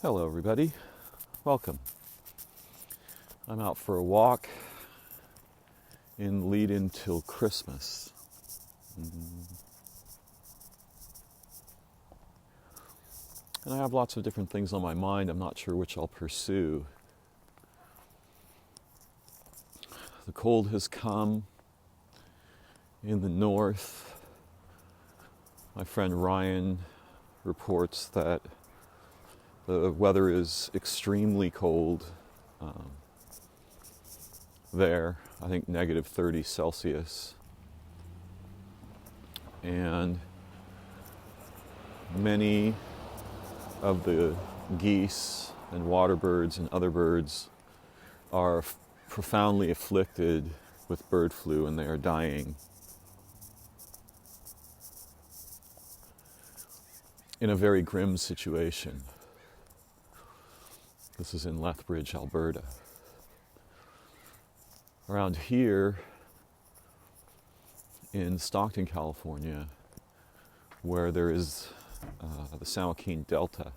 Hello everybody, welcome. I'm out for a walk in lead in till Christmas. And I have lots of different things on my mind. I'm not sure which I'll pursue. The cold has come in the north. My friend Ryan reports that the weather is extremely cold there, I think negative 30 Celsius. And many of the geese and water birds and other birds are profoundly afflicted with bird flu and they are dying. In a very grim situation. This is in Lethbridge, Alberta. Around here in Stockton, California, where there is the San Joaquin Delta,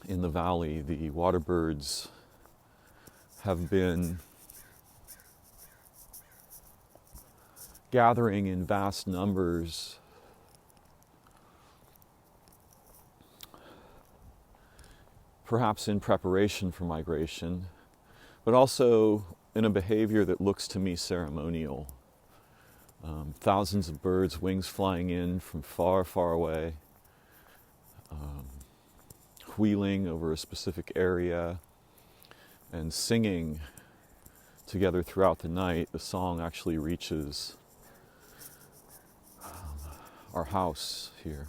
in the valley, the water birds have been gathering in vast numbers perhaps in preparation for migration, but also in a behavior that looks to me ceremonial. Thousands of birds, wings flying in from far, far away, wheeling over a specific area and singing together throughout the night. The song actually reaches our house here.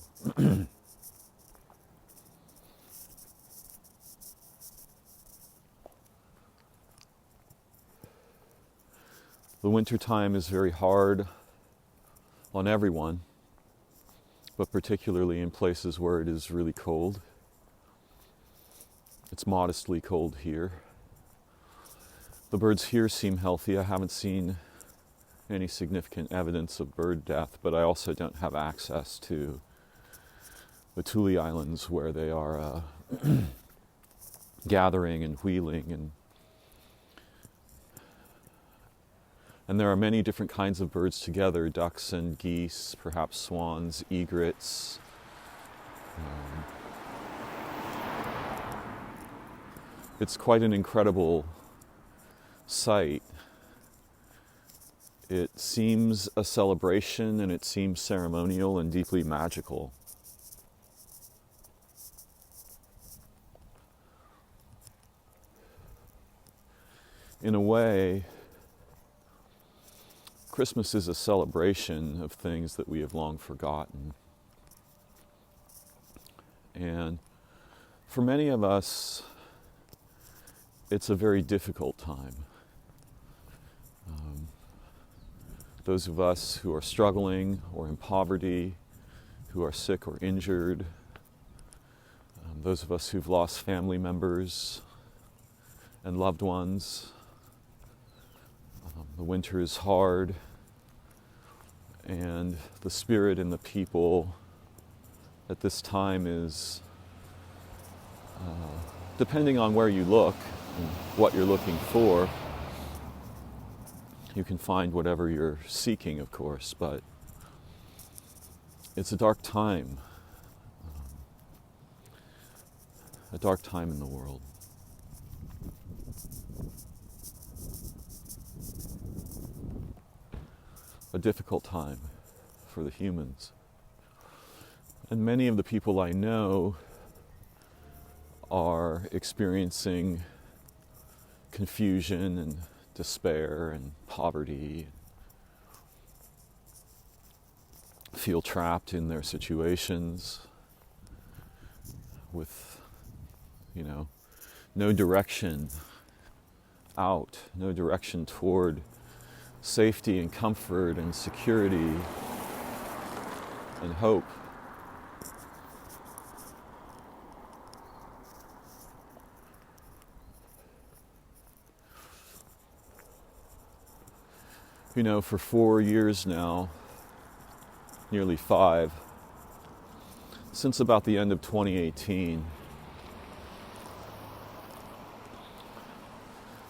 The winter time is very hard on everyone, but particularly in places where it is really cold. It's modestly cold here. The birds here seem healthy. I haven't seen any significant evidence of bird death, but I also don't have access to the Thule Islands where they are gathering and wheeling and there are many different kinds of birds together, ducks and geese, perhaps swans, egrets. It's quite an incredible sight. It seems a celebration and it seems ceremonial and deeply magical. In a way, Christmas is a celebration of things that we have long forgotten. And for many of us, it's a very difficult time. Those of us who are struggling or in poverty, who are sick or injured, those of us who've lost family members and loved ones. The winter is hard, and the spirit in the people at this time is, depending on where you look and what you're looking for, you can find whatever you're seeking, of course, but it's a dark time in the world. A difficult time for the humans. And many of the people I know are experiencing confusion and despair and poverty, feel trapped in their situations with, no direction out, no direction toward safety and comfort and security and hope. For 4 years now, nearly 5, since about the end of 2018,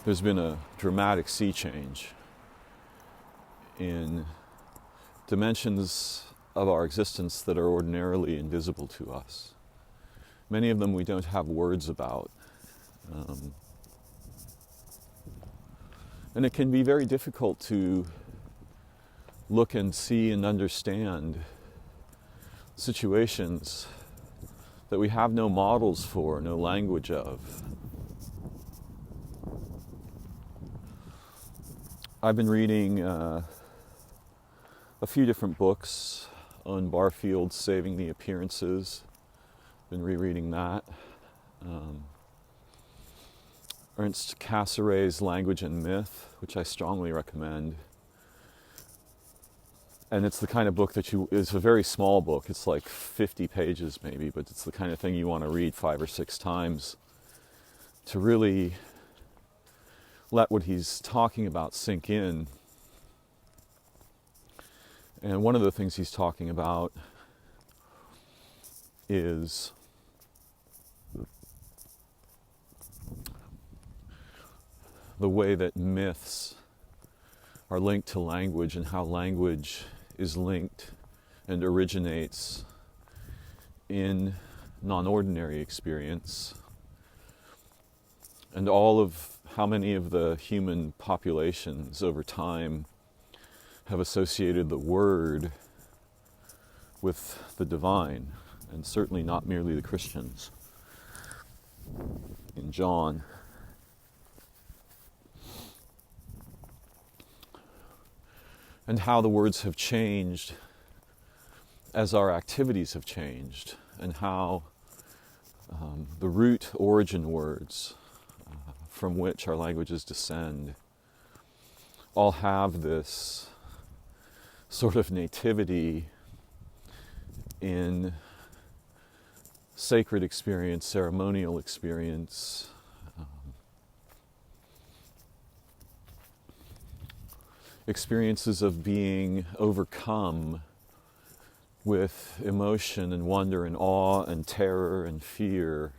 there's been a dramatic sea change in dimensions of our existence that are ordinarily invisible to us. Many of them we don't have words about. And it can be very difficult to look and see and understand situations that we have no models for, no language of. I've been reading a few different books on Barfield's Saving the Appearances. Been rereading that. Ernst Casseray's Language and Myth, which I strongly recommend. And it's the kind of book it's a very small book. It's like 50 pages maybe, but it's the kind of thing you want to read 5 or 6 times to really let what he's talking about sink in. And one of the things he's talking about is the way that myths are linked to language and how language is linked and originates in non-ordinary experience, and all of how many of the human populations over time have associated the word with the divine, and certainly not merely the Christians. In John, and how the words have changed as our activities have changed, and how the root origin words from which our languages descend all have this sort of nativity in sacred experience, ceremonial experience, experiences of being overcome with emotion and wonder and awe and terror and fear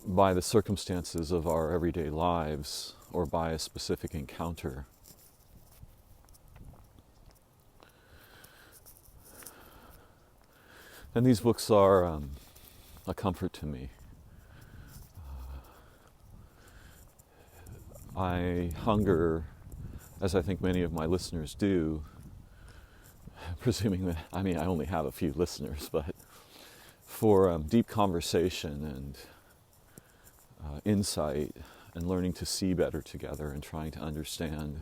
by the circumstances of our everyday lives or by a specific encounter. And these books are a comfort to me. I hunger, as I think many of my listeners do, presuming that, I only have a few listeners, but for deep conversation and insight and learning to see better together and trying to understand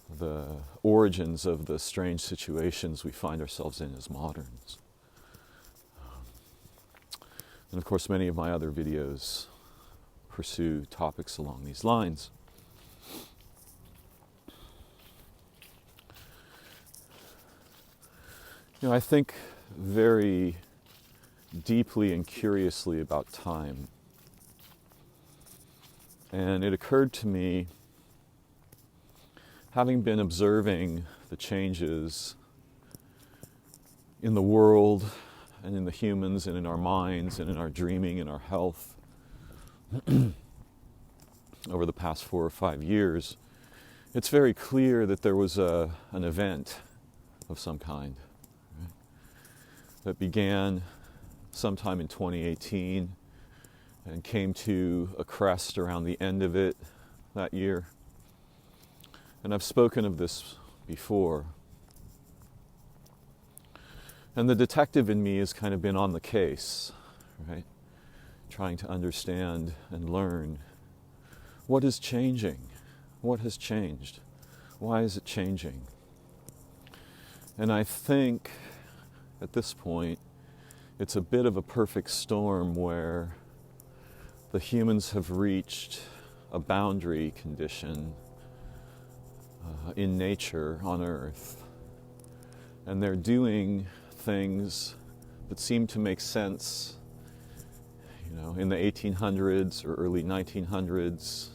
the origins of the strange situations we find ourselves in as moderns. And of course, many of my other videos pursue topics along these lines. I think very deeply and curiously about time. And it occurred to me, having been observing the changes in the world and in the humans and in our minds and in our dreaming and our health over the past 4 or 5 years, it's very clear that there was an event of some kind, right, that began sometime in 2018 and came to a crest around the end of it that year. And I've spoken of this before. And the detective in me has kind of been on the case, right? Trying to understand and learn what is changing. What has changed? Why is it changing? And I think at this point it's a bit of a perfect storm where the humans have reached a boundary condition in nature on Earth, and they're doing things that seem to make sense, in the 1800s or early 1900s,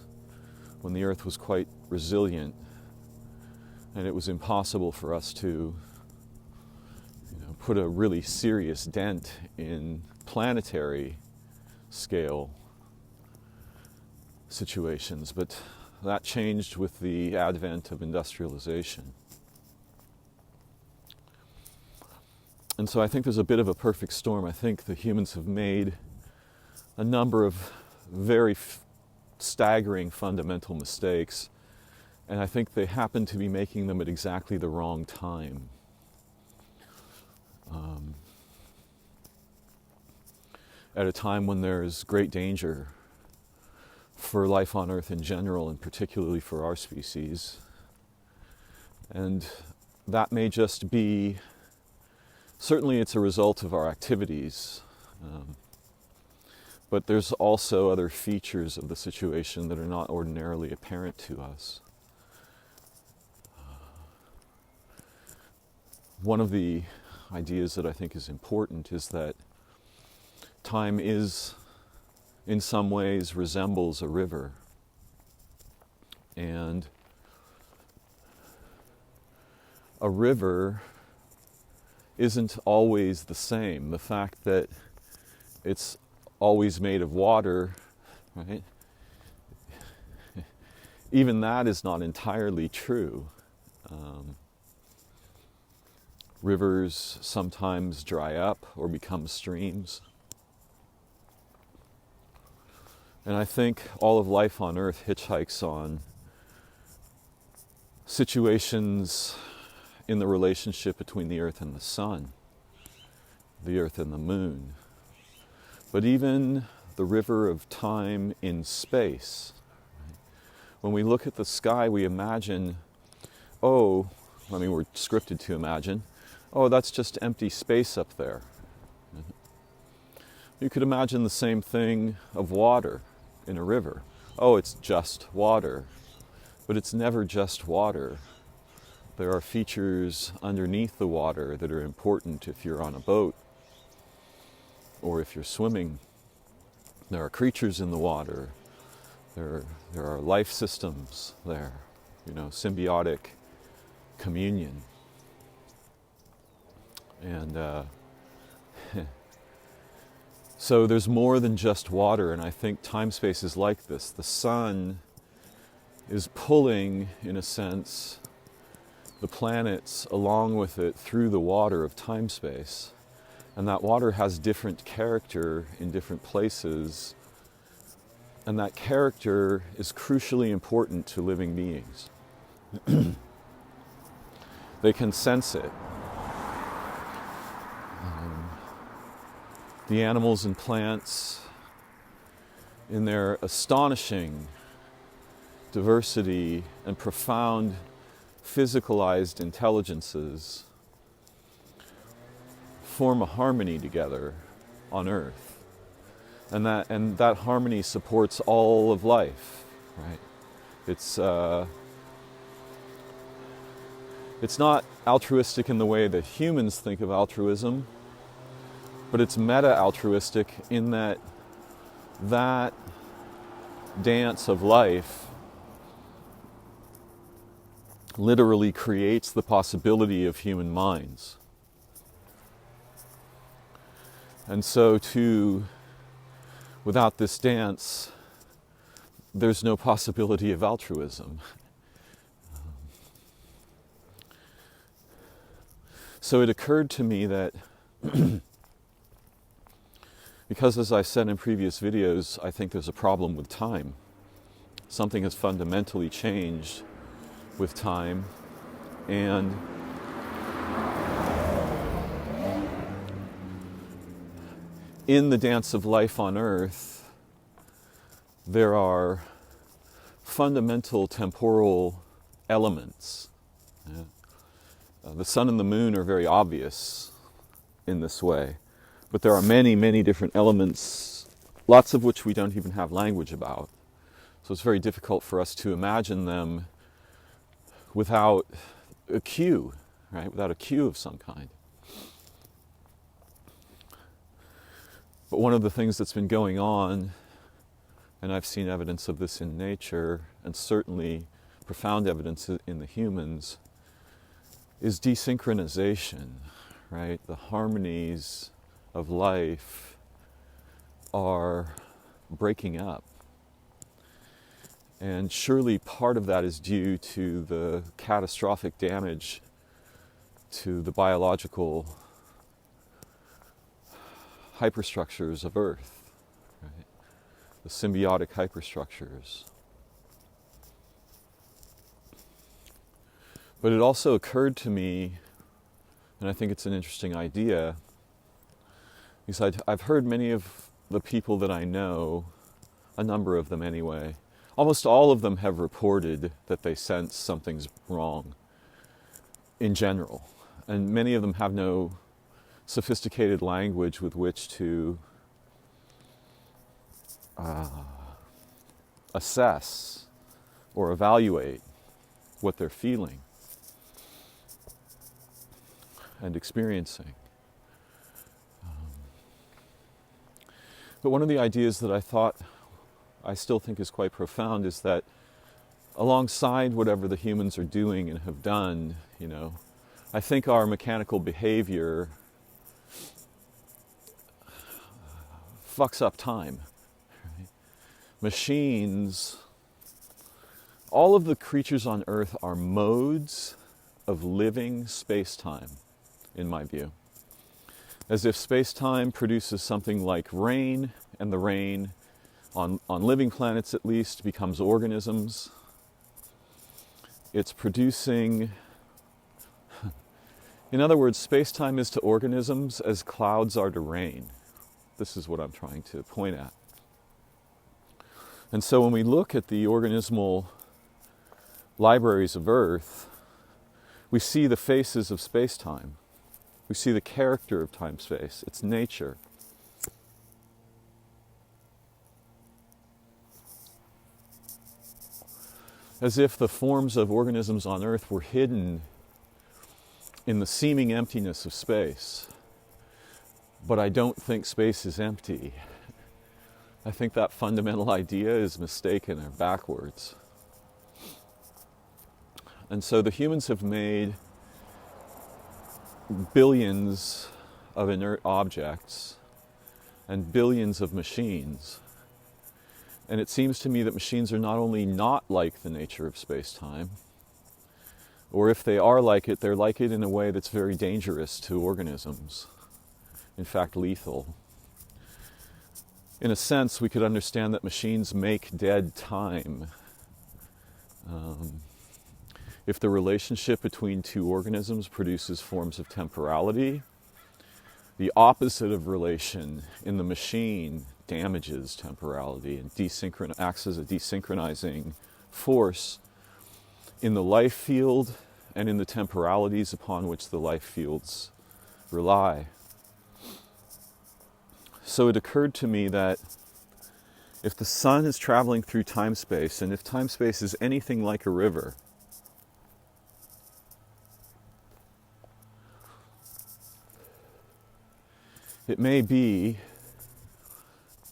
when the Earth was quite resilient, and it was impossible for us to, put a really serious dent in planetary scale situations, but that changed with the advent of industrialization. And so I think there's a bit of a perfect storm. I think the humans have made a number of very staggering fundamental mistakes, and I think they happen to be making them at exactly the wrong time. At a time when there's great danger for life on Earth in general, and particularly for our species. And that may just be, certainly it's a result of our activities, but there's also other features of the situation that are not ordinarily apparent to us. One of the ideas that I think is important is that time is, in some ways, resembles a river. And a river isn't always the same. The fact that it's always made of water, right? Even that is not entirely true. Rivers sometimes dry up or become streams. And I think all of life on Earth hitchhikes on situations in the relationship between the Earth and the Sun, the Earth and the Moon. But even the river of time in space. When we look at the sky, we imagine, we're scripted to imagine, that's just empty space up there. You could imagine the same thing of water in a river. It's just water. But it's never just water. There are features underneath the water that are important if you're on a boat or if you're swimming. There are creatures in the water. There are life systems there, symbiotic communion. And so there's more than just water, and I think time-space is like this. The sun is pulling, in a sense, the planets along with it through the water of time-space. And that water has different character in different places, and that character is crucially important to living beings. They can sense it. The animals and plants, in their astonishing diversity and profound physicalized intelligences, form a harmony together on Earth. And that harmony supports all of life, right? It's not altruistic in the way that humans think of altruism, but it's meta-altruistic in that dance of life literally creates the possibility of human minds. And so without this dance, there's no possibility of altruism. So it occurred to me that because, as I said in previous videos, I think there's a problem with time. Something has fundamentally changed with time, and in the dance of life on Earth, there are fundamental temporal elements. The sun and the moon are very obvious in this way. But there are many, many different elements, lots of which we don't even have language about. So it's very difficult for us to imagine them without a cue, right? Without a cue of some kind. But one of the things that's been going on, and I've seen evidence of this in nature, and certainly profound evidence in the humans, is desynchronization, right? The harmonies of life are breaking up. And surely part of that is due to the catastrophic damage to the biological hyperstructures of Earth, right? The symbiotic hyperstructures. But it also occurred to me, and I think it's an interesting idea, because I've heard many of the people that I know, a number of them anyway, almost all of them have reported that they sense something's wrong in general. And many of them have no sophisticated language with which to assess or evaluate what they're feeling and experiencing. But one of the ideas that I still think is quite profound is that alongside whatever the humans are doing and have done, I think our mechanical behavior fucks up time. Right? Machines, all of the creatures on Earth are modes of living space-time, in my view. As if space-time produces something like rain, and the rain, on living planets at least, becomes organisms. It's producing... In other words, space-time is to organisms as clouds are to rain. This is what I'm trying to point at. And so when we look at the organismal libraries of Earth, we see the faces of space-time. We see the character of time-space, its nature. As if the forms of organisms on Earth were hidden in the seeming emptiness of space. But I don't think space is empty. I think that fundamental idea is mistaken or backwards. And so the humans have made billions of inert objects and billions of machines. And it seems to me that machines are not only not like the nature of space-time, or if they are like it, they're like it in a way that's very dangerous to organisms. In fact, lethal. In a sense, we could understand that machines make dead time. If the relationship between two organisms produces forms of temporality, the opposite of relation in the machine damages temporality and acts as a desynchronizing force in the life field and in the temporalities upon which the life fields rely. So it occurred to me that if the sun is traveling through time-space, and if time-space is anything like a river, it may be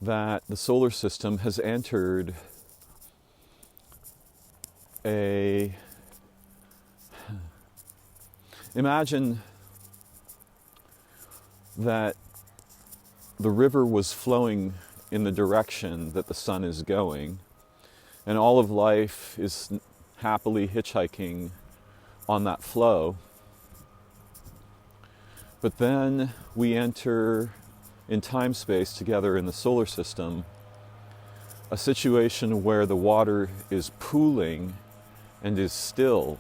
that the solar system has entered imagine that the river was flowing in the direction that the sun is going, and all of life is happily hitchhiking on that flow. But then we enter in time-space together in the solar system a situation where the water is pooling and is still.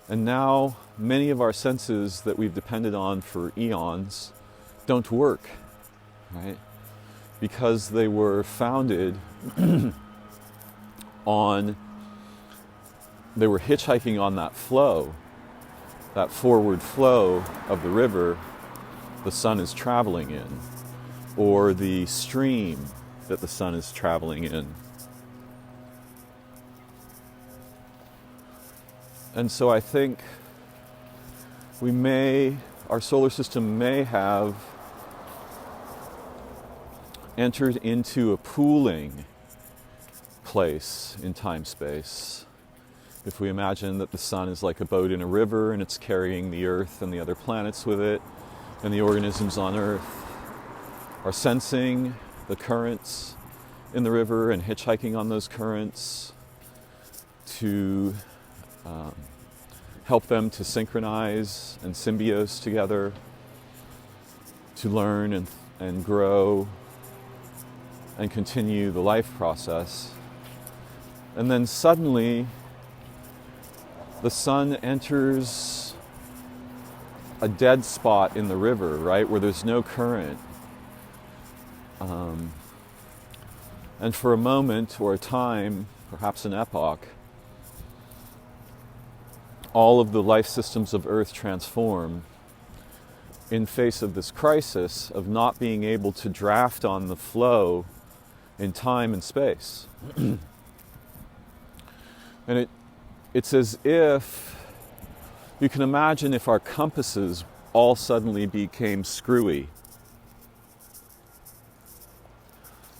And now many of our senses that we've depended on for eons don't work, right? Because they were founded they were hitchhiking on that flow, that forward flow of the river the sun is traveling in, or the stream that the sun is traveling in. And so I think our solar system may have entered into a pooling place in time-space. If we imagine that the sun is like a boat in a river and it's carrying the Earth and the other planets with it, and the organisms on Earth are sensing the currents in the river and hitchhiking on those currents to help them to synchronize and symbiose together, to learn and grow and continue the life process. And then suddenly the sun enters a dead spot in the river, right, where there's no current. And for a moment or a time, perhaps an epoch, all of the life systems of Earth transform in face of this crisis of not being able to draft on the flow in time and space. And it's as if you can imagine if our compasses all suddenly became screwy.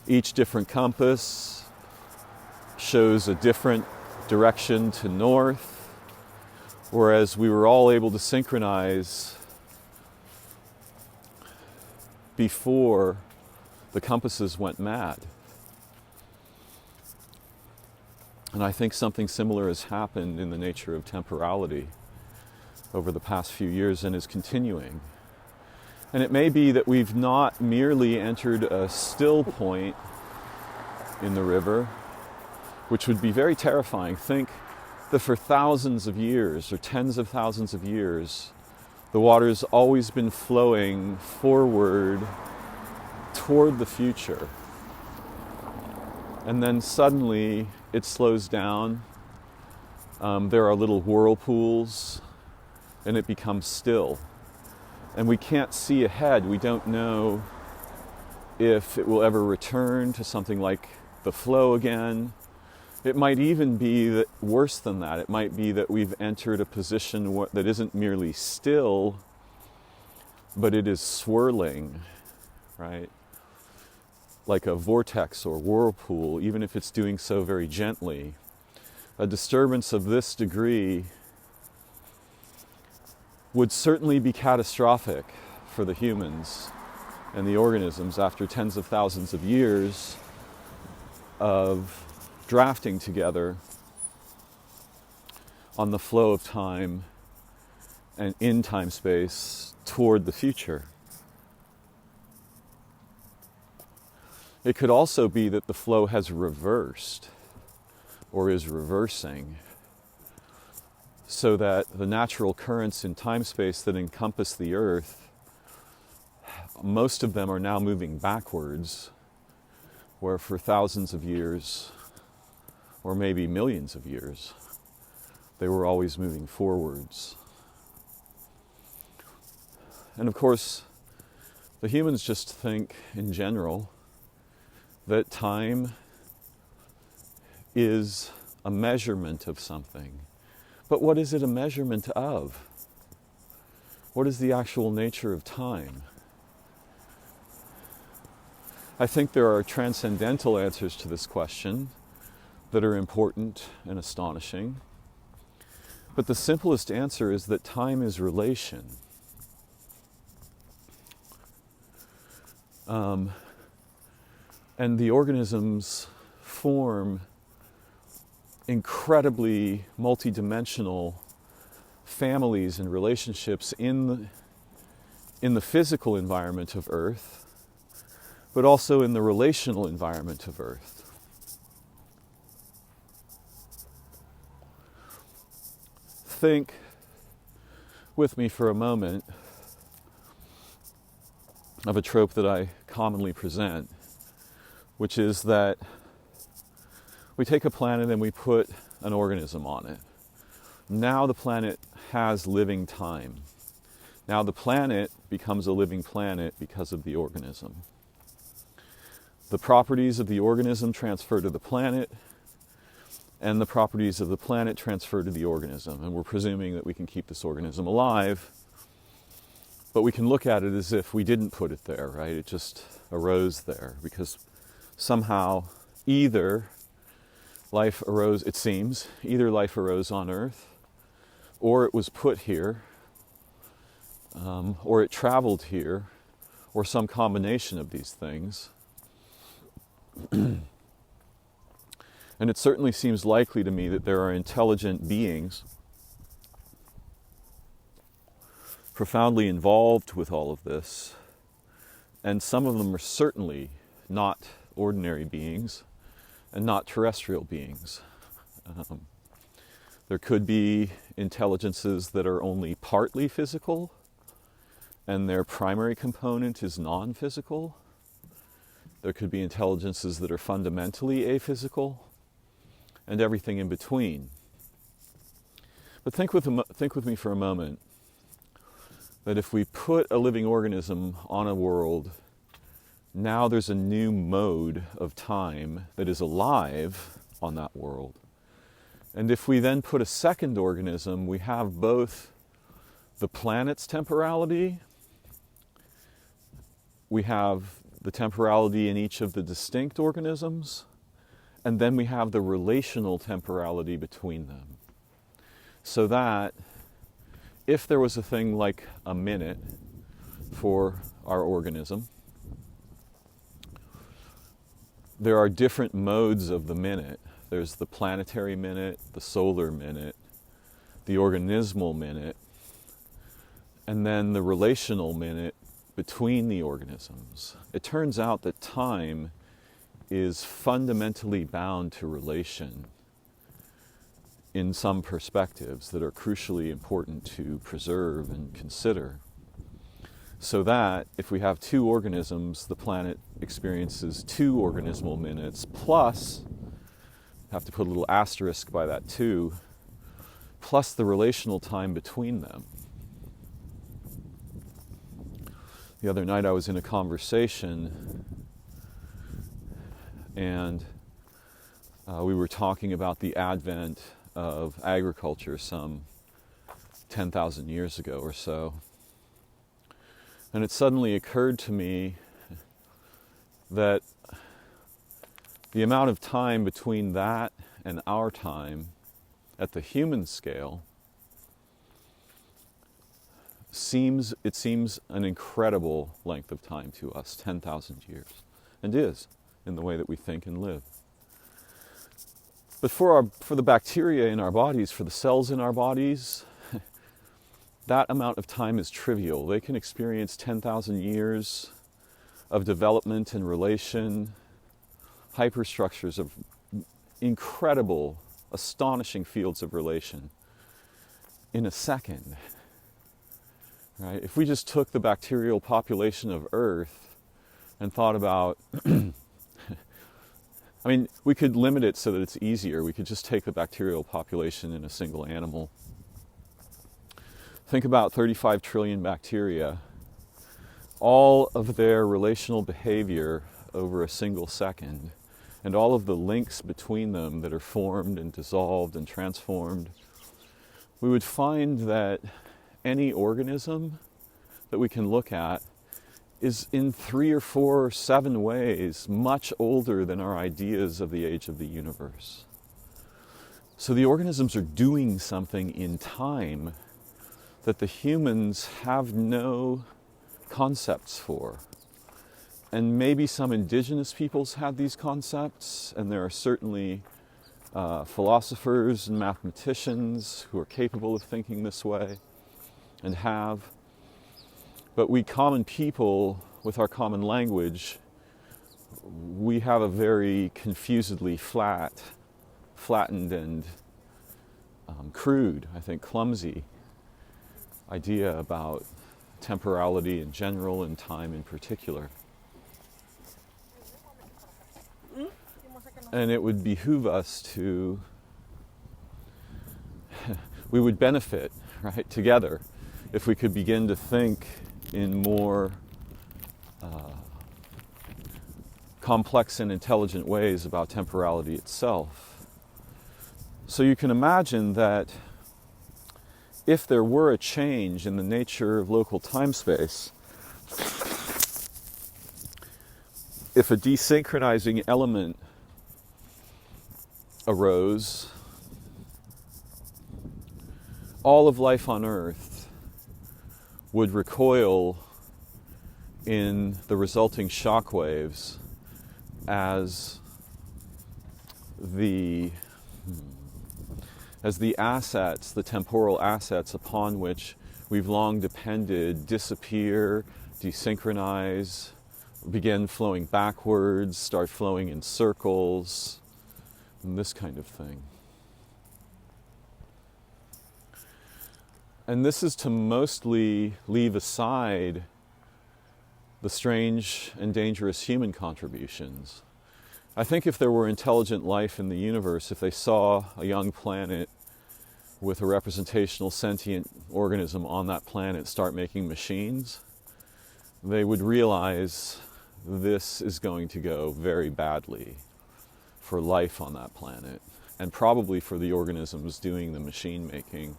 Each different compass shows a different direction to north, whereas we were all able to synchronize before the compasses went mad. And I think something similar has happened in the nature of temporality over the past few years and is continuing. And it may be that we've not merely entered a still point in the river, which would be very terrifying. Think that for thousands of years, or tens of thousands of years, the water's always been flowing forward toward the future. And then suddenly it slows down. There are little whirlpools, and it becomes still. And we can't see ahead. We don't know if it will ever return to something like the flow again. It might even be that worse than that. It might be that we've entered a position that isn't merely still, but it is swirling, right? Like a vortex or whirlpool, even if it's doing so very gently. A disturbance of this degree would certainly be catastrophic for the humans and the organisms after tens of thousands of years of drafting together on the flow of time and in time-space toward the future. It could also be that the flow has reversed or is reversing, so that the natural currents in time-space that encompass the Earth, most of them are now moving backwards, where for thousands of years, or maybe millions of years, they were always moving forwards. And of course, the humans just think in general that time is a measurement of something. But what is it a measurement of? What is the actual nature of time? I think there are transcendental answers to this question that are important and astonishing. But the simplest answer is that time is relation. And the organisms form incredibly multidimensional families and relationships in the physical environment of Earth, but also in the relational environment of Earth. Think with me for a moment of a trope that I commonly present, which is that we take a planet and we put an organism on it. Now the planet has living time. Now the planet becomes a living planet because of the organism. The properties of the organism transfer to the planet, and the properties of the planet transfer to the organism. And we're presuming that we can keep this organism alive, but we can look at it as if we didn't put it there, right? It just arose there because somehow either life arose, it seems, either life arose on Earth, or it was put here, or it traveled here, or some combination of these things. And it certainly seems likely to me that there are intelligent beings profoundly involved with all of this, and some of them are certainly not ordinary beings and not terrestrial beings. There could be intelligences that are only partly physical, and their primary component is non-physical. There could be intelligences that are fundamentally aphysical, and everything in between. But think with me for a moment that if we put a living organism on a world, now there's a new mode of time that is alive on that world. And if we then put a second organism, we have both the planet's temporality, we have the temporality in each of the distinct organisms, and then we have the relational temporality between them. So that if there was a thing like a minute for our organism, there are different modes of the minute. There's the planetary minute, the solar minute, the organismal minute, and then the relational minute between the organisms. It turns out that time is fundamentally bound to relation in some perspectives that are crucially important to preserve and consider. So that if we have two organisms, the planet experiences two organismal minutes, plus, have to put a little asterisk by that too, plus the relational time between them. The other night I was in a conversation and we were talking about the advent of agriculture some 10,000 years ago or so. And it suddenly occurred to me that the amount of time between that and our time at the human scale seems an incredible length of time to us, 10,000 years, and is in the way that we think and live. But for the bacteria in our bodies, for the cells in our bodies, that amount of time is trivial. They can experience 10,000 years of development and relation, hyperstructures of incredible, astonishing fields of relation in a second. Right? If we just took the bacterial population of Earth and thought about, I mean, we could limit it so that it's easier. We could just take the bacterial population in a single animal. Think about 35 trillion bacteria, all of their relational behavior over a single second, and all of the links between them that are formed and dissolved and transformed. We would find that any organism that we can look at is in 3 or 4 or 7 ways much older than our ideas of the age of the universe. So the organisms are doing something in time that the humans have no concepts for. And maybe some indigenous peoples had these concepts, and there are certainly philosophers and mathematicians who are capable of thinking this way and have. But we common people, with our common language, we have a very confusedly flattened and crude, I think clumsy idea about temporality in general and time in particular. And it would behoove us to, we would benefit, right, together if we could begin to think in more complex and intelligent ways about temporality itself. So you can imagine that if there were a change in the nature of local time-space, if a desynchronizing element arose, all of life on Earth would recoil in the resulting shock waves as the assets, the temporal assets upon which we've long depended, disappear, desynchronize, begin flowing backwards, start flowing in circles, and this kind of thing. And this is to mostly leave aside the strange and dangerous human contributions. I think if there were intelligent life in the universe, if they saw a young planet with a representational sentient organism on that planet start making machines, they would realize this is going to go very badly for life on that planet, and probably for the organisms doing the machine making,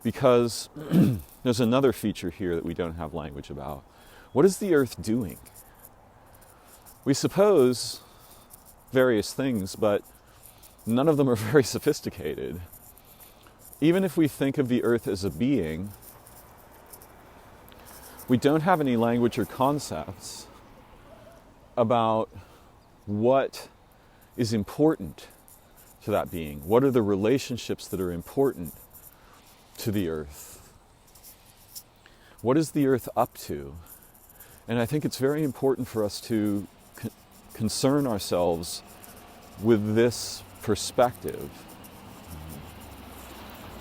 because there's another feature here that we don't have language about. What is the Earth doing? We suppose various things, but none of them are very sophisticated. Even if we think of the Earth as a being, we don't have any language or concepts about what is important to that being. What are the relationships that are important to the Earth? What is the Earth up to? And I think it's very important for us to concern ourselves with this perspective.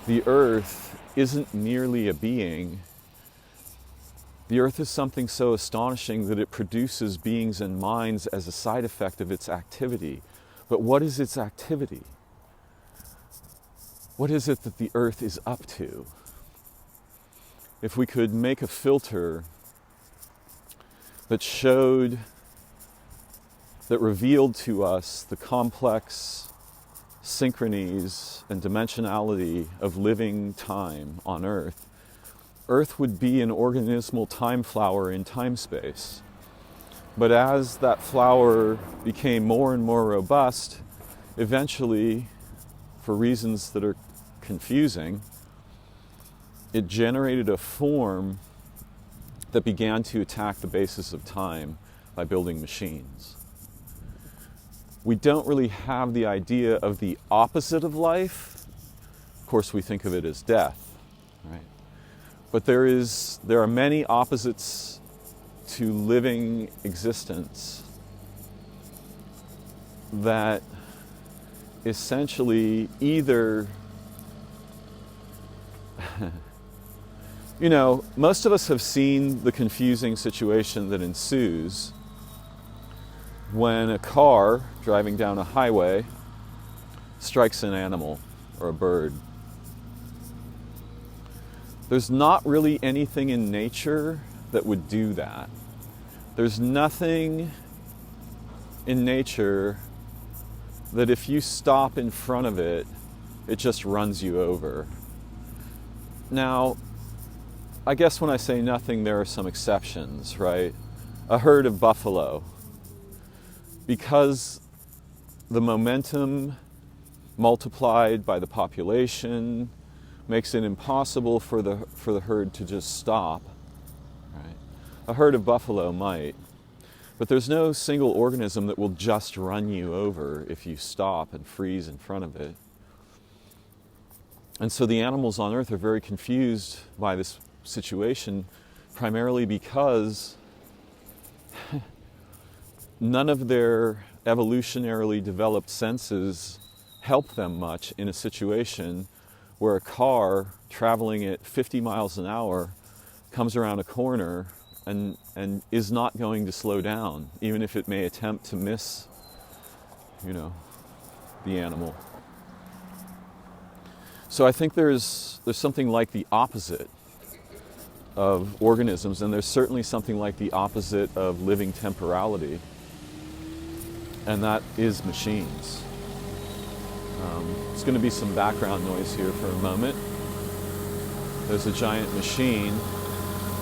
The Earth isn't merely a being. The Earth is something so astonishing that it produces beings and minds as a side effect of its activity. But what is its activity? What is it that the Earth is up to? If we could make a filter that showed, that revealed to us the complex synchronies and dimensionality of living time on Earth, Earth would be an organismal time flower in time-space. But as that flower became more and more robust, eventually, for reasons that are confusing, it generated a form that began to attack the basis of time by building machines. We don't really have the idea of the opposite of life. Of course, we think of it as death, right? But there are many opposites to living existence that essentially either, most of us have seen the confusing situation that ensues when a car driving down a highway strikes an animal or a bird. There's not really anything in nature that would do that. There's nothing in nature that if you stop in front of it, it just runs you over. Now, I guess when I say nothing, there are some exceptions, right? A herd of buffalo. Because the momentum multiplied by the population makes it impossible for the herd to just stop, right? A herd of buffalo might, but there's no single organism that will just run you over if you stop and freeze in front of it. And so the animals on Earth are very confused by this situation, primarily because none of their evolutionarily developed senses help them much in a situation where a car traveling at 50 miles an hour comes around a corner and is not going to slow down, even if it may attempt to miss, the animal. So I think there's something like the opposite of organisms, and there's certainly something like the opposite of living temporality, and that is machines. There's going to be some background noise here for a moment. There's a giant machine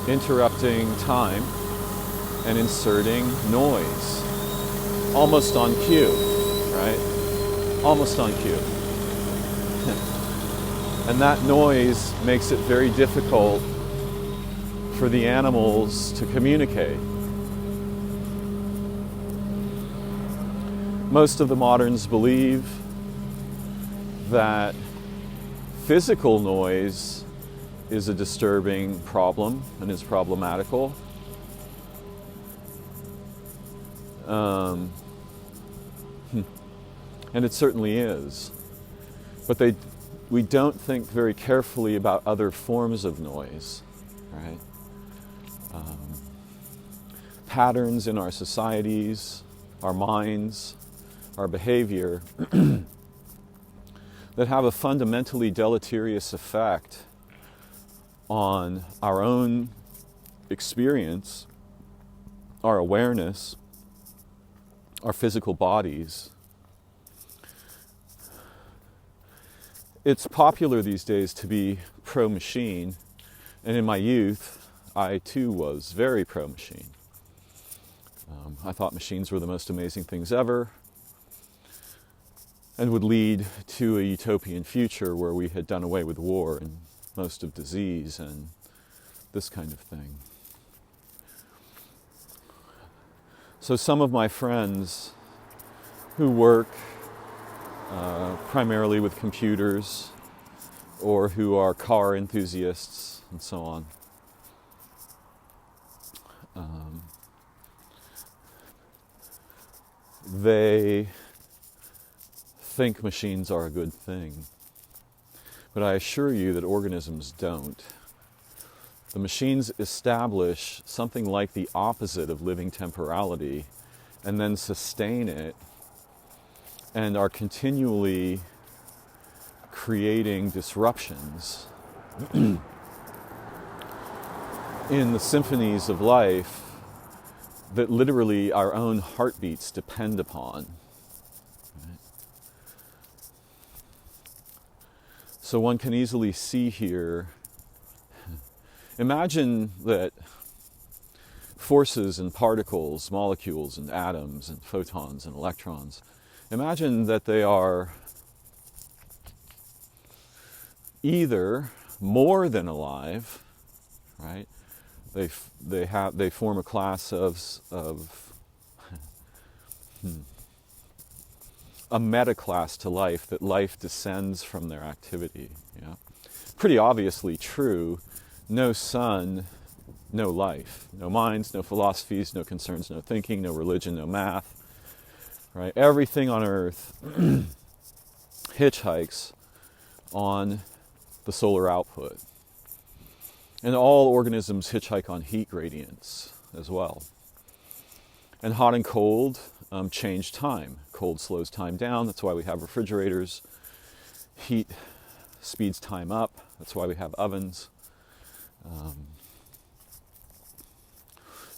interrupting time and inserting noise, almost on cue, right? almost on cue. And that noise makes it very difficult for the animals to communicate. Most of the moderns believe that physical noise is a disturbing problem and is problematical. And it certainly is. But we don't think very carefully about other forms of noise, right? Patterns in our societies, our minds, our behavior that have a fundamentally deleterious effect on our own experience, our awareness, our physical bodies. It's popular these days to be pro-machine, and in my youth, I too was very pro-machine. I thought machines were the most amazing things ever, and would lead to a utopian future where we had done away with war and most of disease and this kind of thing. So some of my friends who work primarily with computers or who are car enthusiasts and so on, they think machines are a good thing. But I assure you that organisms don't. The machines establish something like the opposite of living temporality and then sustain it and are continually creating disruptions in the symphonies of life that literally our own heartbeats depend upon. Right? So one can easily see here, imagine that forces and particles, molecules and atoms and photons and electrons, imagine that they are either more than alive, right? They form a class of a meta-class to life, that life descends from their activity. Yeah? Pretty obviously true. No sun, no life. No minds, no philosophies, no concerns, no thinking, no religion, no math. Right? Everything on Earth hitchhikes on the solar output. And all organisms hitchhike on heat gradients as well. And hot and cold change time. Cold slows time down. That's why we have refrigerators. Heat speeds time up. That's why we have ovens.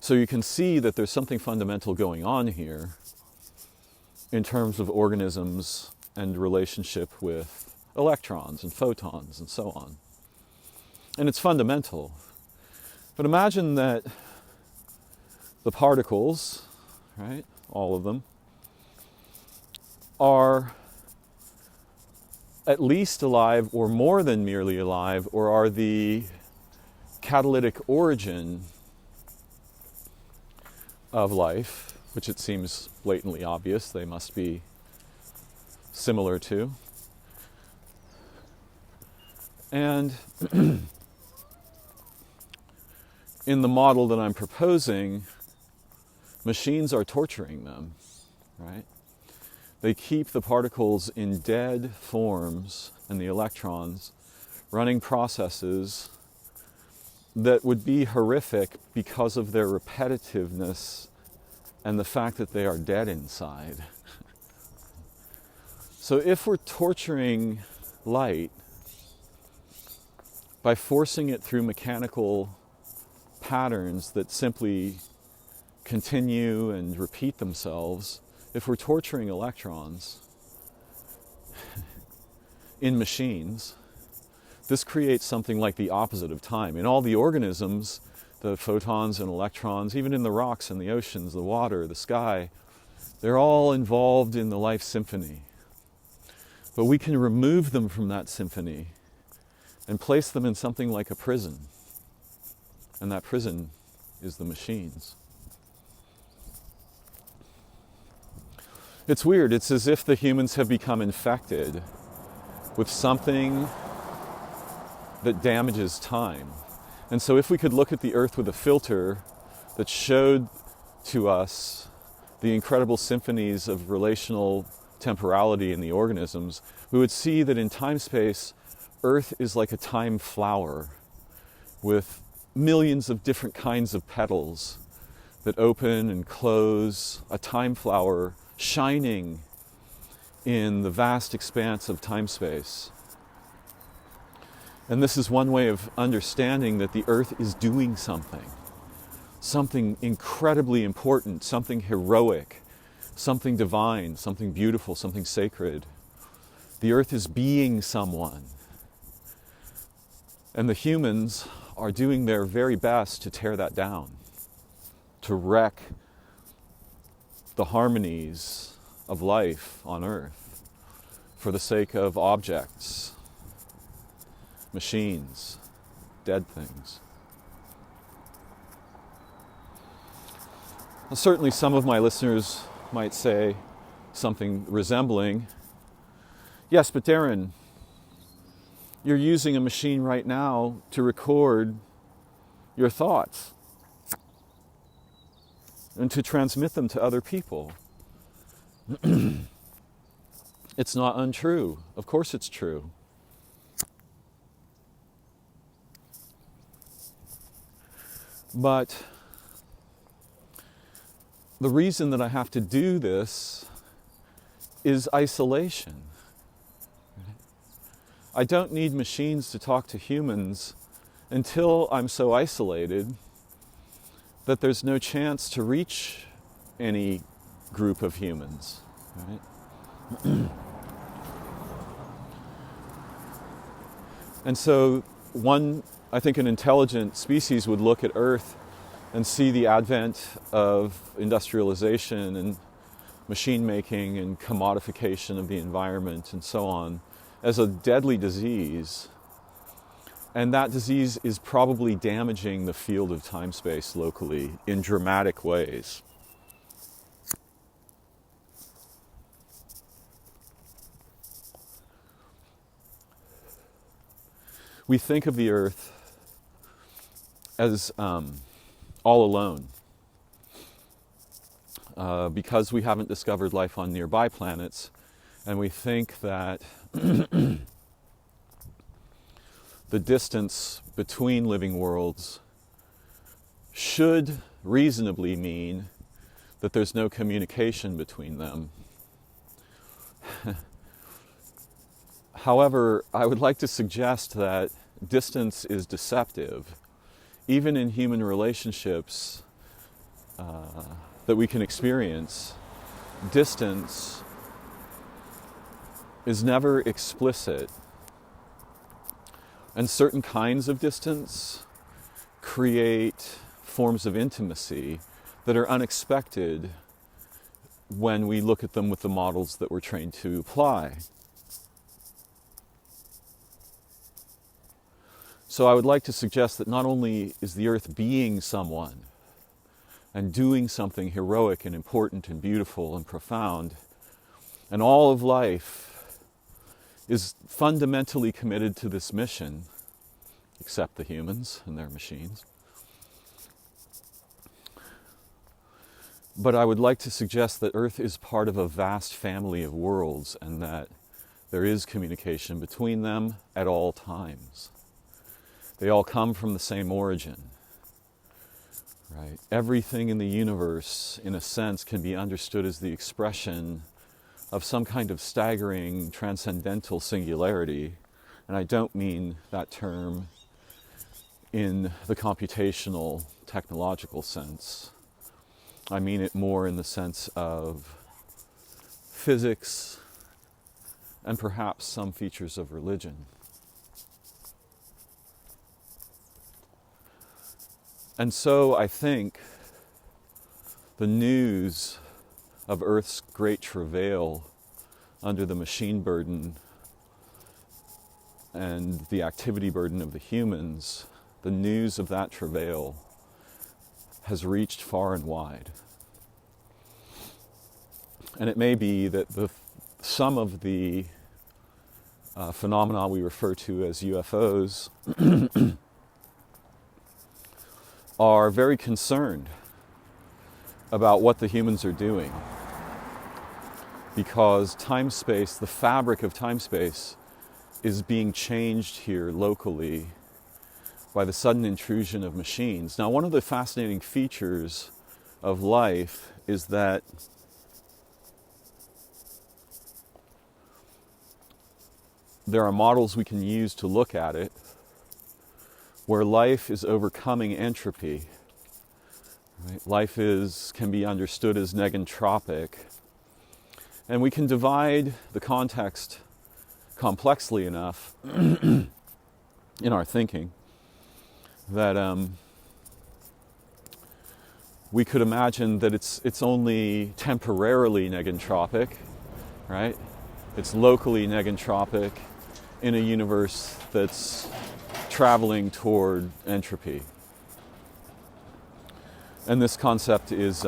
So you can see that there's something fundamental going on here in terms of organisms and relationship with electrons and photons and so on. And it's fundamental. But imagine that the particles, right, all of them, are at least alive or more than merely alive, or are the catalytic origin of life, which it seems blatantly obvious they must be similar to. And in the model that I'm proposing, machines are torturing them, right? They keep the particles in dead forms and the electrons running processes that would be horrific because of their repetitiveness and the fact that they are dead inside. So if we're torturing light by forcing it through mechanical patterns that simply continue and repeat themselves, if we're torturing electrons in machines, this creates something like the opposite of time. In all the organisms, the photons and electrons, even in the rocks and the oceans, the water, the sky, they're all involved in the life symphony. But we can remove them from that symphony and place them in something like a prison. And that prison is the machines. It's weird. It's as if the humans have become infected with something that damages time. And so if we could look at the earth with a filter that showed to us the incredible symphonies of relational temporality in the organisms, we would see that in time-space, Earth is like a time flower with millions of different kinds of petals that open and close, a time flower shining in the vast expanse of time-space. And this is one way of understanding that the Earth is doing something incredibly important, something heroic, something divine, something beautiful, something sacred. The Earth is being someone. And the humans are doing their very best to tear that down, to wreck the harmonies of life on Earth for the sake of objects, machines, dead things. Well, certainly some of my listeners might say something resembling, yes, but Darren, you're using a machine right now to record your thoughts and to transmit them to other people. It's not untrue. Of course it's true. But the reason that I have to do this is isolation. I don't need machines to talk to humans until I'm so isolated that there's no chance to reach any group of humans. Right? And so I think an intelligent species would look at Earth and see the advent of industrialization and machine making and commodification of the environment and so on as a deadly disease. And that disease is probably damaging the field of time-space locally in dramatic ways. We think of the Earth as all alone because we haven't discovered life on nearby planets, and we think that the distance between living worlds should reasonably mean that there's no communication between them. However, I would like to suggest that distance is deceptive. Even in human relationships that we can experience, distance is never explicit. And certain kinds of distance create forms of intimacy that are unexpected when we look at them with the models that we're trained to apply. So I would like to suggest that not only is the Earth being someone and doing something heroic and important and beautiful and profound, and all of life is fundamentally committed to this mission, except the humans and their machines. But I would like to suggest that Earth is part of a vast family of worlds and that there is communication between them at all times. They all come from the same origin, right? Everything in the universe, in a sense, can be understood as the expression of some kind of staggering transcendental singularity. And I don't mean that term in the computational, technological sense. I mean it more in the sense of physics and perhaps some features of religion. And so I think the news of Earth's great travail under the machine burden and the activity burden of the humans, the news of that travail has reached far and wide. And it may be that some of the phenomena we refer to as UFOs are very concerned about what the humans are doing, because time-space, the fabric of time-space, is being changed here locally by the sudden intrusion of machines. Now, one of the fascinating features of life is that there are models we can use to look at it where life is overcoming entropy. Right? Life can be understood as negentropic, and we can divide the context complexly enough in our thinking that we could imagine that it's only temporarily negentropic, right? It's locally negentropic in a universe that's traveling toward entropy. And this concept is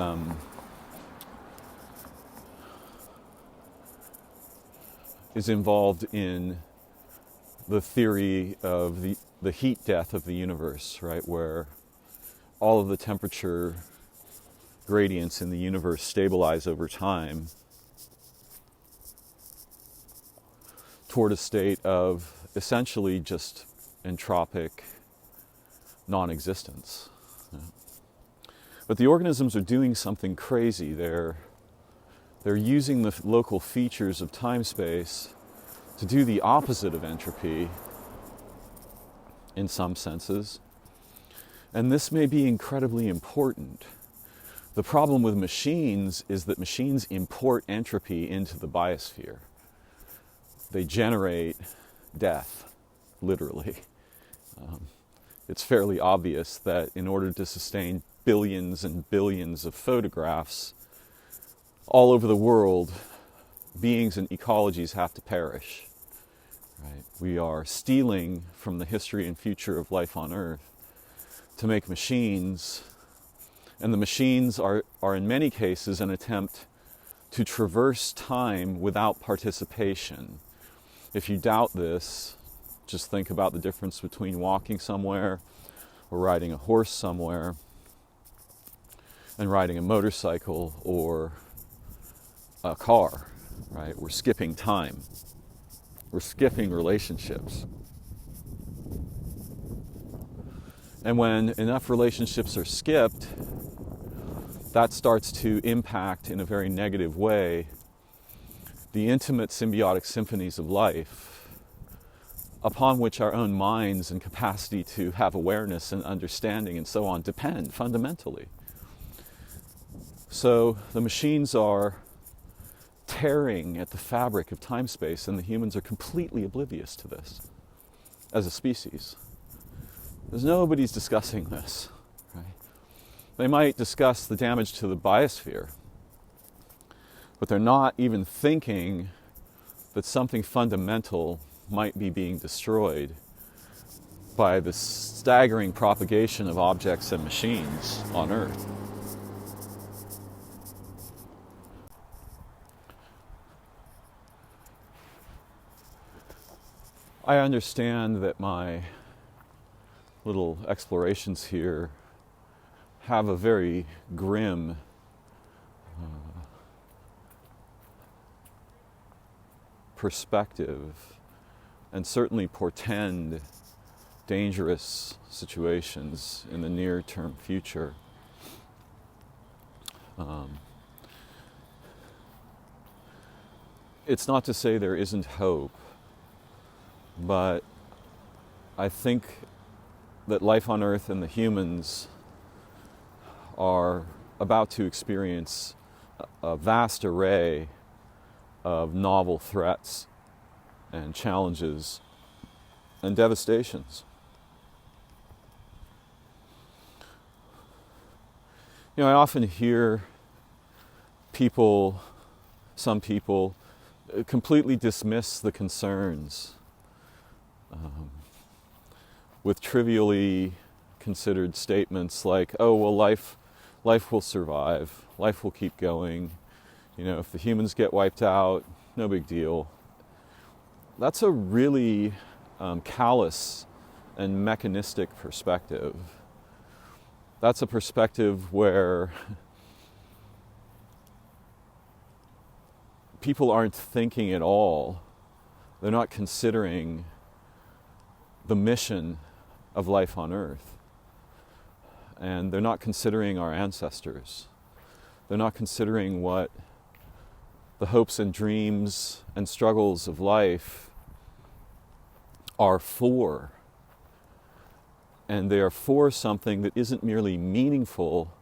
involved in the theory of the heat death of the universe, right? Where all of the temperature gradients in the universe stabilize over time toward a state of essentially just entropic non-existence. But the organisms are doing something crazy. They're using the local features of time-space to do the opposite of entropy in some senses. And this may be incredibly important. The problem with machines is that machines import entropy into the biosphere. They generate death, literally. It's fairly obvious that in order to sustain billions and billions of photographs all over the world, beings and ecologies have to perish. Right? We are stealing from the history and future of life on Earth to make machines, and the machines are in many cases an attempt to traverse time without participation. If you doubt this, just think about the difference between walking somewhere or riding a horse somewhere and riding a motorcycle or a car, right? We're skipping time. We're skipping relationships. And when enough relationships are skipped, that starts to impact in a very negative way the intimate symbiotic symphonies of life, upon which our own minds and capacity to have awareness and understanding and so on depend fundamentally. So the machines are tearing at the fabric of time-space, and the humans are completely oblivious to this as a species. Nobody's discussing this. Right? They might discuss the damage to the biosphere, but they're not even thinking that something fundamental might be being destroyed by the staggering propagation of objects and machines on Earth. I understand that my little explorations here have a very grim perspective and certainly portend dangerous situations in the near-term future. It's not to say there isn't hope, but I think that life on Earth and the humans are about to experience a vast array of novel threats and challenges and devastations. I often hear some people completely dismiss the concerns with trivially considered statements like, oh, well, life will survive, life will keep going, if the humans get wiped out, no big deal. That's a really callous and mechanistic perspective. That's a perspective where people aren't thinking at all. They're not considering the mission of life on Earth. And they're not considering our ancestors. They're not considering what the hopes and dreams and struggles of life are for. And they are for something that isn't merely meaningful.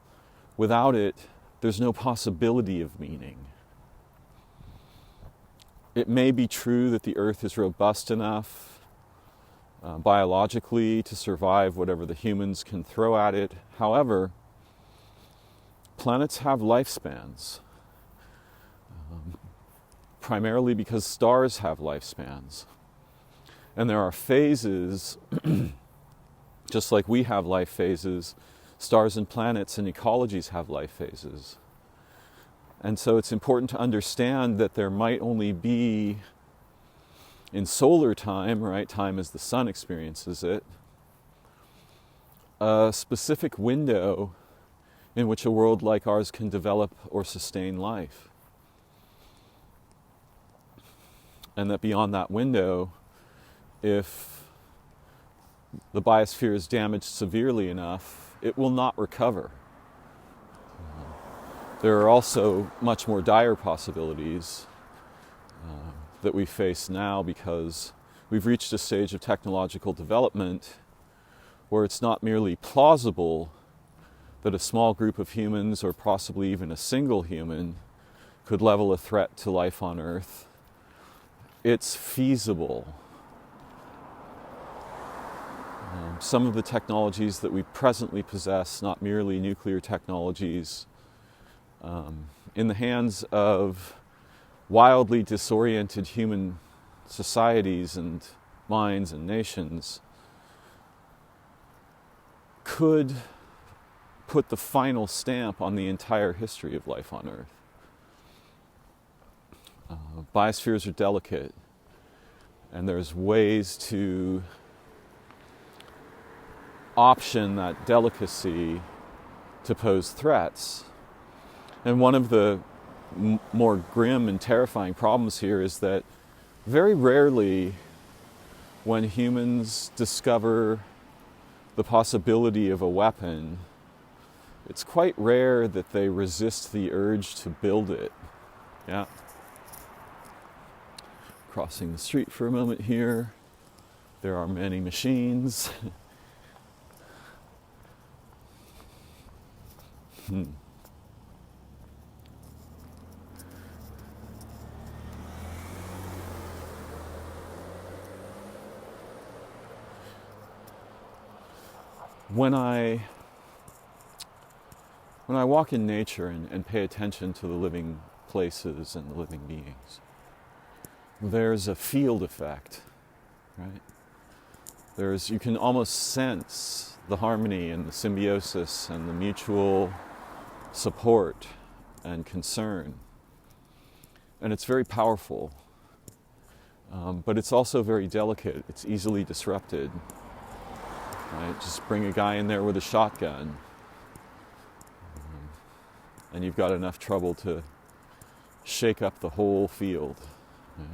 Without it, there's no possibility of meaning. It may be true that the Earth is robust enough biologically to survive whatever the humans can throw at it. However, planets have lifespans, primarily because stars have lifespans. And there are phases, just like we have life phases, stars and planets and ecologies have life phases. And so it's important to understand that there might only be, in solar time, right, time as the sun experiences it, a specific window in which a world like ours can develop or sustain life. And that beyond that window, if the biosphere is damaged severely enough, it will not recover. There are also much more dire possibilities that we face now because we've reached a stage of technological development where it's not merely plausible that a small group of humans, or possibly even a single human, could level a threat to life on Earth. It's feasible. Some of the technologies that we presently possess, not merely nuclear technologies, in the hands of wildly disoriented human societies and minds and nations, could put the final stamp on the entire history of life on Earth. Biospheres are delicate, and there's ways to option that delicacy to pose threats. And one of the more grim and terrifying problems here is that very rarely, when humans discover the possibility of a weapon, it's quite rare that they resist the urge to build it. Yeah. Crossing the street for a moment here. There are many machines. When I walk in nature and pay attention to the living places and the living beings, there's a field effect, right? You can almost sense the harmony and the symbiosis and the mutual support and concern. And it's very powerful, but it's also very delicate. It's easily disrupted. Right? Just bring a guy in there with a shotgun, and you've got enough trouble to shake up the whole field. Yeah.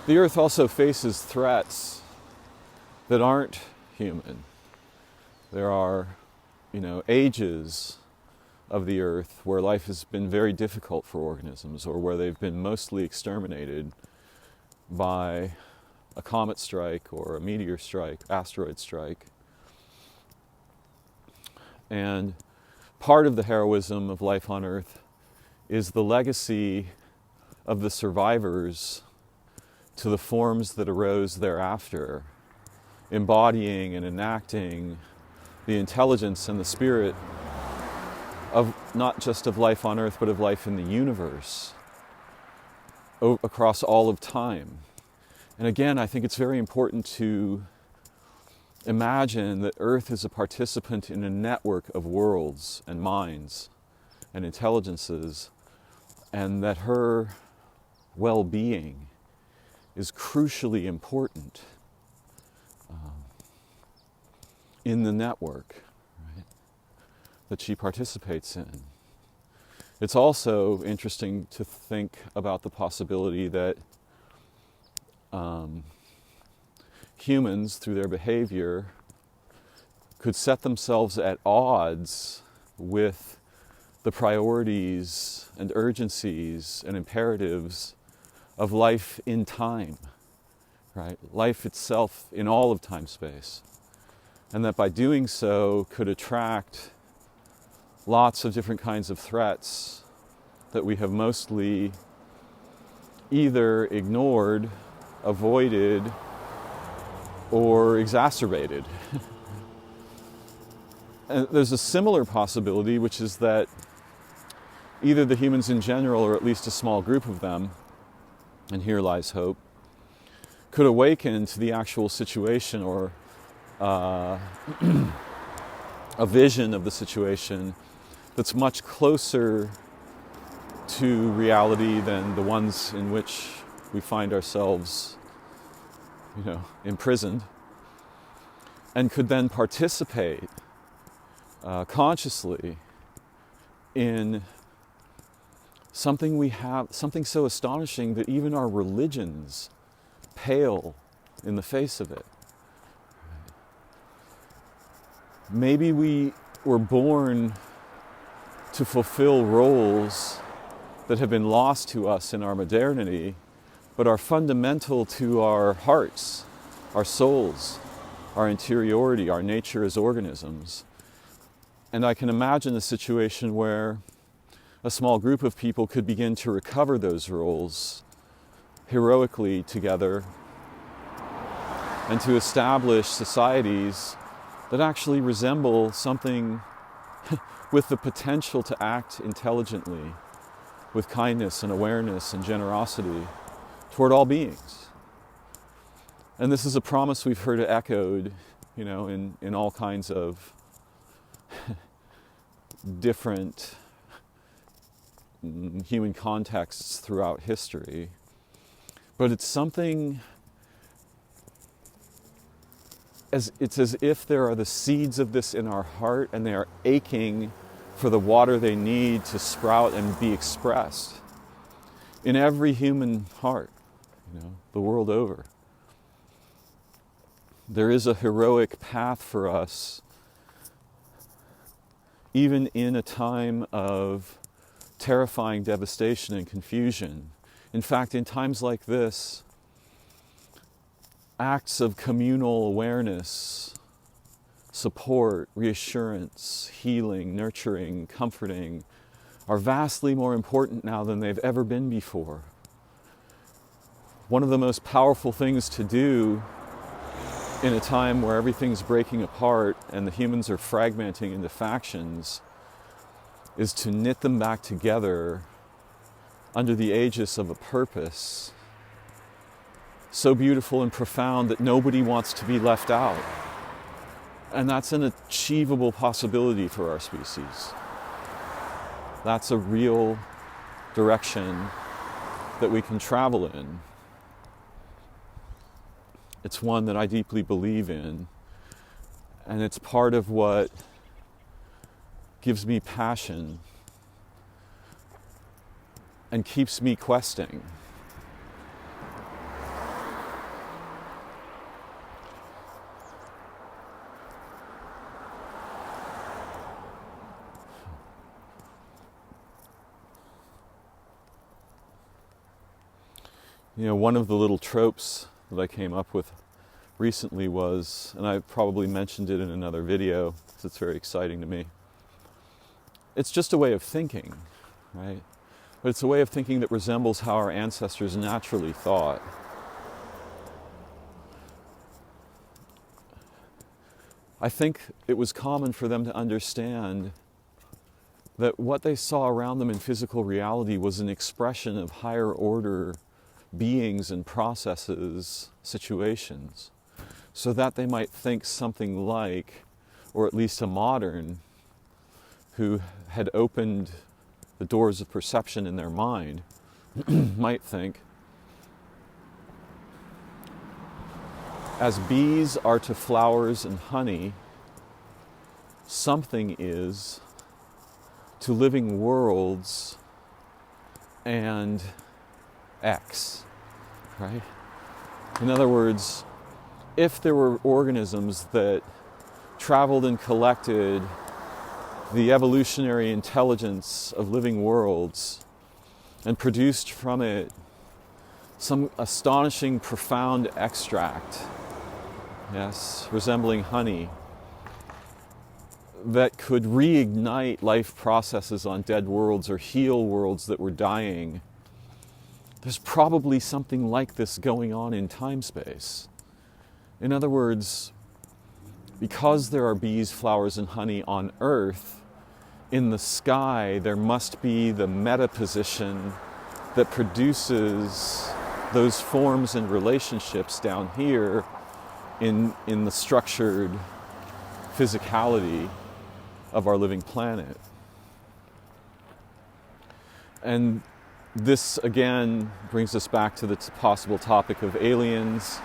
The Earth also faces threats that aren't human. There are, ages of the Earth where life has been very difficult for organisms, or where they've been mostly exterminated by a comet strike or a meteor strike, asteroid strike. And part of the heroism of life on Earth is the legacy of the survivors to the forms that arose thereafter, embodying and enacting the intelligence and the spirit of not just of life on Earth, but of life in the universe, across all of time. And again, I think it's very important to imagine that Earth is a participant in a network of worlds and minds and intelligences, and that her well-being is crucially important in the network, right, that she participates in. It's also interesting to think about the possibility that humans, through their behavior, could set themselves at odds with the priorities and urgencies and imperatives of life in time, right? Life itself in all of time-space. And that by doing so could attract lots of different kinds of threats that we have mostly either ignored, avoided, or exacerbated. And there's a similar possibility, which is that either the humans in general, or at least a small group of them, and here lies hope, could awaken to the actual situation, or a vision of the situation that's much closer to reality than the ones in which we find ourselves, imprisoned, and could then participate consciously in something so astonishing that even our religions pale in the face of it. Maybe we were born to fulfill roles that have been lost to us in our modernity, but are fundamental to our hearts, our souls, our interiority, our nature as organisms. And I can imagine a situation where a small group of people could begin to recover those roles heroically together, and to establish societies that actually resemble something with the potential to act intelligently, with kindness and awareness and generosity toward all beings. And this is a promise we've heard echoed, in all kinds of different human contexts throughout history. But it's something, it's as if there are the seeds of this in our heart, and they are aching for the water they need to sprout and be expressed in every human heart, the world over. There is a heroic path for us, even in a time of terrifying devastation and confusion. In fact, in times like this, acts of communal awareness, support, reassurance, healing, nurturing, comforting are vastly more important now than they've ever been before. One of the most powerful things to do in a time where everything's breaking apart and the humans are fragmenting into factions is to knit them back together under the aegis of a purpose so beautiful and profound that nobody wants to be left out. And that's an achievable possibility for our species. That's a real direction that we can travel in. It's one that I deeply believe in, and it's part of what gives me passion and keeps me questing. One of the little tropes that I came up with recently was, and I probably mentioned it in another video because it's very exciting to me, it's just a way of thinking, right? But it's a way of thinking that resembles how our ancestors naturally thought. I think it was common for them to understand that what they saw around them in physical reality was an expression of higher order beings and processes, situations, so that they might think something like, or at least a modern, who had opened the doors of perception in their mind, might think, as bees are to flowers and honey, something is to living worlds and X, right? In other words, if there were organisms that traveled and collected the evolutionary intelligence of living worlds and produced from it some astonishing, profound extract, yes, resembling honey, that could reignite life processes on dead worlds or heal worlds that were dying, there's probably something like this going on in time-space. In other words, because there are bees, flowers, and honey on Earth, in the sky there must be the meta-position that produces those forms and relationships down here in the structured physicality of our living planet. And this again brings us back to the possible topic of aliens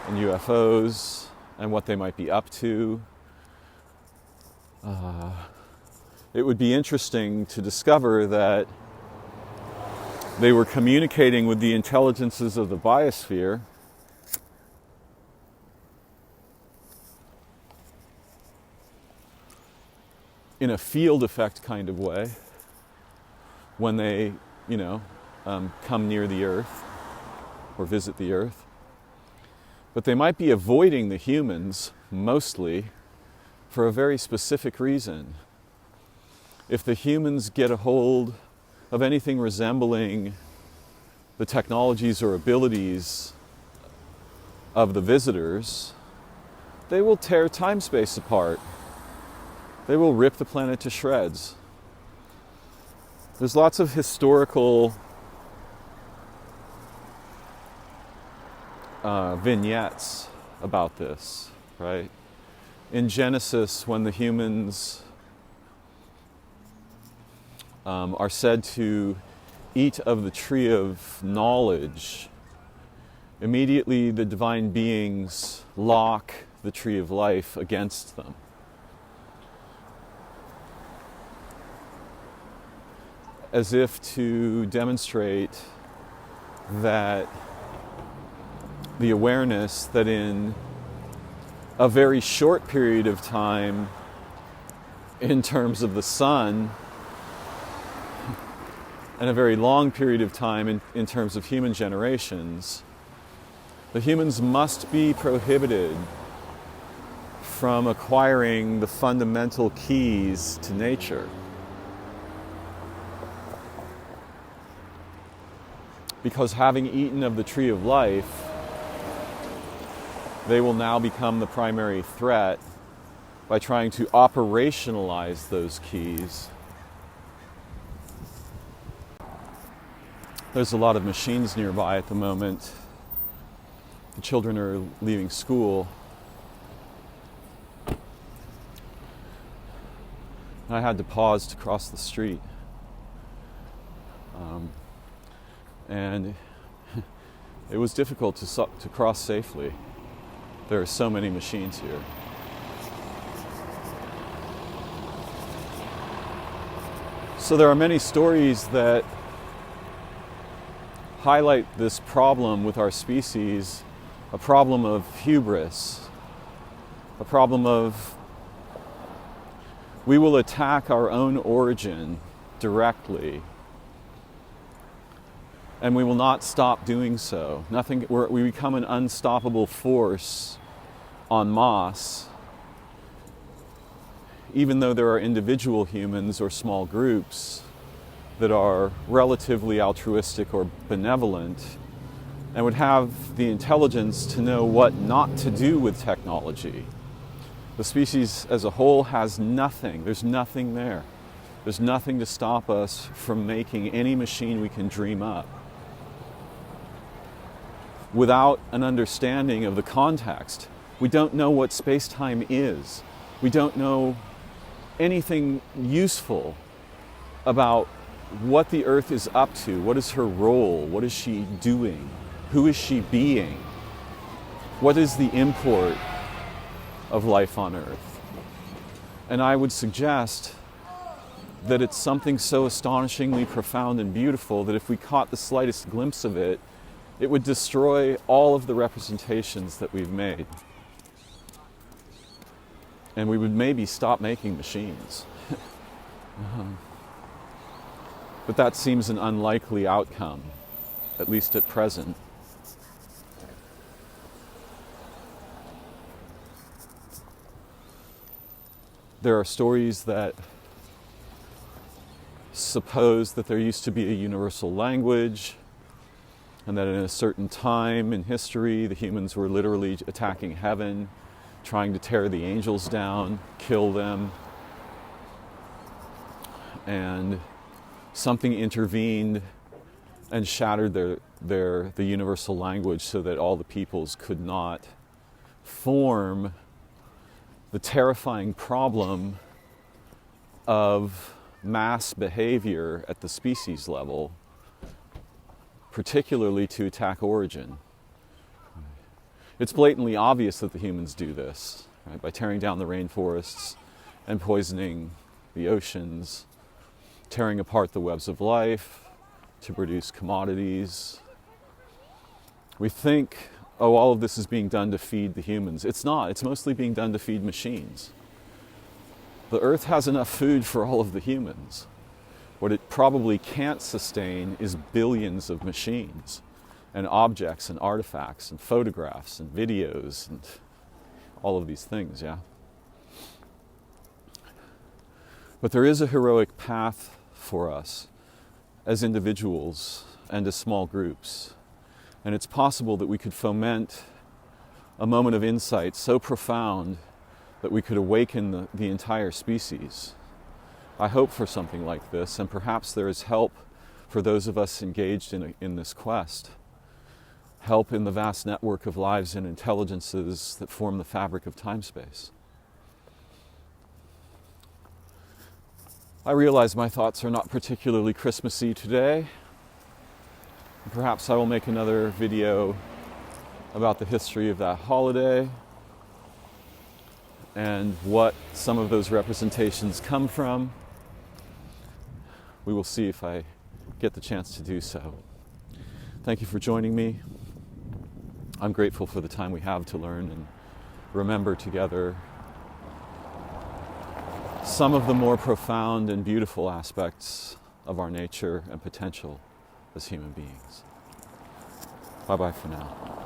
and UFOs and what they might be up to. It would be interesting to discover that they were communicating with the intelligences of the biosphere in a field effect kind of way when they, come near the Earth or visit the Earth. But they might be avoiding the humans, mostly, for a very specific reason. If the humans get a hold of anything resembling the technologies or abilities of the visitors, they will tear time-space apart. They will rip the planet to shreds. There's lots of historical vignettes about this, right? In Genesis, when the humans are said to eat of the tree of knowledge, immediately the divine beings lock the tree of life against them. As if to demonstrate that the awareness that in a very short period of time, in terms of the sun, and a very long period of time in terms of human generations, the humans must be prohibited from acquiring the fundamental keys to nature. Because having eaten of the tree of life, they will now become the primary threat by trying to operationalize those keys. There's a lot of machines nearby at the moment. The children are leaving school. I had to pause to cross the street. And it was difficult to cross safely. There are so many machines here. So there are many stories that highlight this problem with our species, a problem of hubris, a problem of we will attack our own origin directly, and we will not stop doing so. We become an unstoppable force en masse, even though there are individual humans or small groups that are relatively altruistic or benevolent and would have the intelligence to know what not to do with technology. The species as a whole has nothing. There's nothing there. There's nothing to stop us from making any machine we can dream up. Without an understanding of the context, we don't know what space-time is. We don't know anything useful about what the Earth is up to. What is her role? What is she doing? Who is she being? What is the import of life on Earth? And I would suggest that it's something so astonishingly profound and beautiful that if we caught the slightest glimpse of it, it would destroy all of the representations that we've made. And we would maybe stop making machines. But that seems an unlikely outcome, at least at present. There are stories that suppose that there used to be a universal language, and that in a certain time in history, the humans were literally attacking heaven, trying to tear the angels down, kill them, and something intervened and shattered the universal language so that all the peoples could not form the terrifying problem of mass behavior at the species level, particularly to attack origin. It's blatantly obvious that the humans do this, right? By tearing down the rainforests and poisoning the oceans, tearing apart the webs of life to produce commodities. We think, oh, all of this is being done to feed the humans. It's not. It's mostly being done to feed machines. The Earth has enough food for all of the humans. What it probably can't sustain is billions of machines and objects and artifacts and photographs and videos and all of these things, yeah? But there is a heroic path for us as individuals and as small groups. And it's possible that we could foment a moment of insight so profound that we could awaken the entire species. I hope for something like this, and perhaps there is help for those of us engaged in this quest. Help in the vast network of lives and intelligences that form the fabric of time-space. I realize my thoughts are not particularly Christmassy today. Perhaps I will make another video about the history of that holiday and what some of those representations come from. We will see if I get the chance to do so. Thank you for joining me. I'm grateful for the time we have to learn and remember together some of the more profound and beautiful aspects of our nature and potential as human beings. Bye-bye for now.